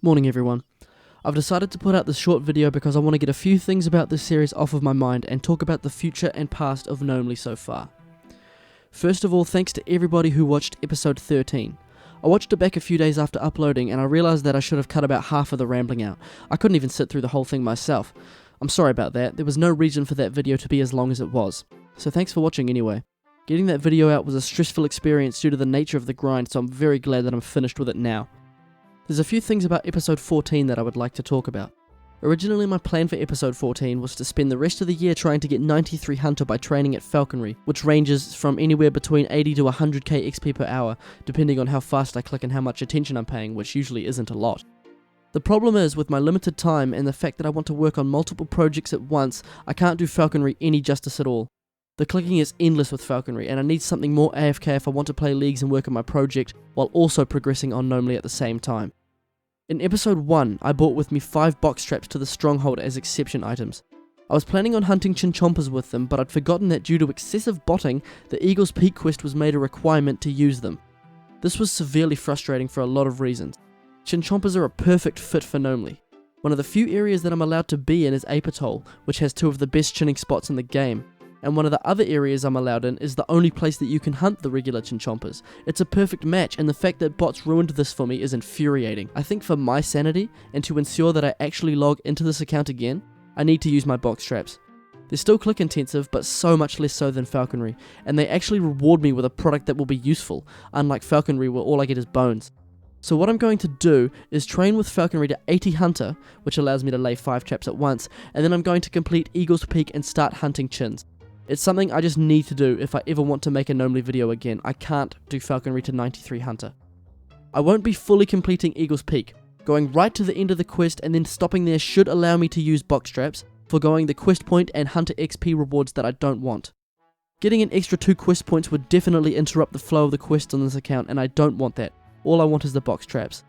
Morning everyone. I've decided to put out this short video because I want to get a few things about this series off of my mind and talk about the future and past of GNOMELY so far. First of all, thanks to everybody who watched episode 13. I watched it back a few days after uploading and I realised that I should have cut about half of the rambling out. I couldn't even sit through the whole thing myself. I'm sorry about that, there was no reason for that video to be as long as it was. So thanks for watching anyway. Getting that video out was a stressful experience due to the nature of the grind, so I'm very glad that I'm finished with it now. There's a few things about episode 14 that I would like to talk about. Originally my plan for episode 14 was to spend the rest of the year trying to get 93 Hunter by training at Falconry, which ranges from anywhere between 80 to 100k XP per hour, depending on how fast I click and how much attention I'm paying, which usually isn't a lot. The problem is, with my limited time and the fact that I want to work on multiple projects at once, I can't do Falconry any justice at all. The clicking is endless with Falconry, and I need something more AFK if I want to play leagues and work on my project, while also progressing on GNOMELY at the same time. In episode 1, I brought with me 5 box traps to the stronghold as exception items. I was planning on hunting chinchompas with them, but I'd forgotten that due to excessive botting, the Eagle's Peak quest was made a requirement to use them. This was severely frustrating for a lot of reasons. Chinchompas are a perfect fit for GNOMELY. One of the few areas that I'm allowed to be in is Ape Atoll, which has 2 of the best chinning spots in the game. And one of the other areas I'm allowed in is the only place that you can hunt the regular chinchompas. It's a perfect match, and the fact that bots ruined this for me is infuriating. I think for my sanity, and to ensure that I actually log into this account again, I need to use my box traps. They're still click intensive, but so much less so than Falconry, and they actually reward me with a product that will be useful, unlike Falconry where all I get is bones. So what I'm going to do is train with Falconry to 80 Hunter, which allows me to lay 5 traps at once, and then I'm going to complete Eagle's Peak and start hunting chins. It's something I just need to do if I ever want to make a GNOMELY video again. I can't do Falconry to 93 Hunter. I won't be fully completing Eagle's Peak. Going right to the end of the quest and then stopping there should allow me to use box traps, foregoing the quest point and Hunter XP rewards that I don't want. Getting an extra 2 quest points would definitely interrupt the flow of the quest on this account, and I don't want that. All I want is the box traps.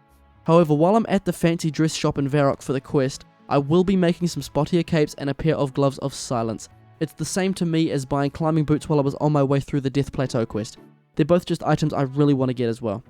However, while I'm at the fancy dress shop in Varrock for the quest, I will be making some spottier capes and a pair of gloves of silence. It's the same to me as buying climbing boots while I was on my way through the Death Plateau quest. They're both just items I really want to get as well.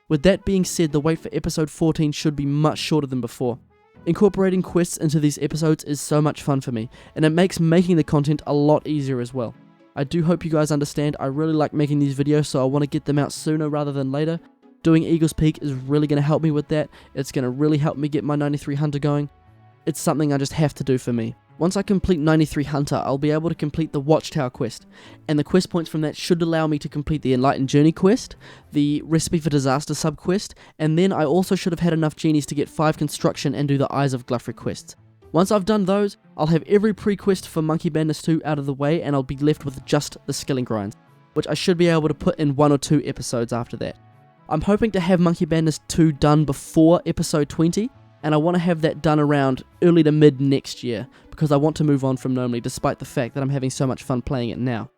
With that being said, the wait for episode 14 should be much shorter than before. Incorporating quests into these episodes is so much fun for me, and it makes making the content a lot easier as well. I do hope you guys understand, I really like making these videos, so I want to get them out sooner rather than later. Doing Eagle's Peak is really going to help me with that. It's going to really help me get my 93 Hunter going. It's something I just have to do for me. Once I complete 93 Hunter, I'll be able to complete the Watchtower quest, and the quest points from that should allow me to complete the Enlightened Journey quest, the Recipe for Disaster sub-quest, and then I also should have had enough genies to get 5 construction and do the Eyes of Gluffrey quests. Once I've done those, I'll have every pre-quest for Monkey Madness 2 out of the way, and I'll be left with just the skilling grinds, which I should be able to put in 1 or 2 episodes after that. I'm hoping to have Monkey Madness 2 done before episode 20, and I want to have that done around early to mid next year, because I want to move on from GNOMELY despite the fact that I'm having so much fun playing it now.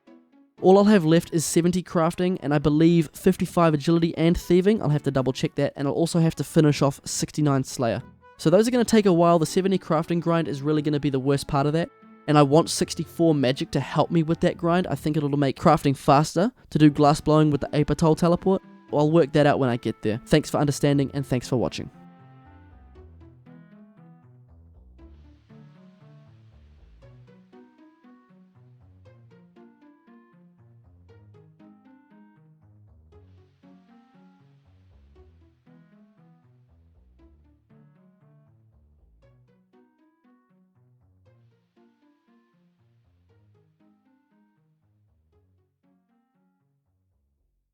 All I'll have left is 70 crafting, and I believe 55 agility and thieving. I'll have to double check that, and I'll also have to finish off 69 slayer. So those are going to take a while. The 70 crafting grind is really going to be the worst part of that, and I want 64 magic to help me with that grind. I think it'll make crafting faster to do glass blowing with the Ape Atoll teleport. I'll work that out when I get there. Thanks for understanding, and thanks for watching.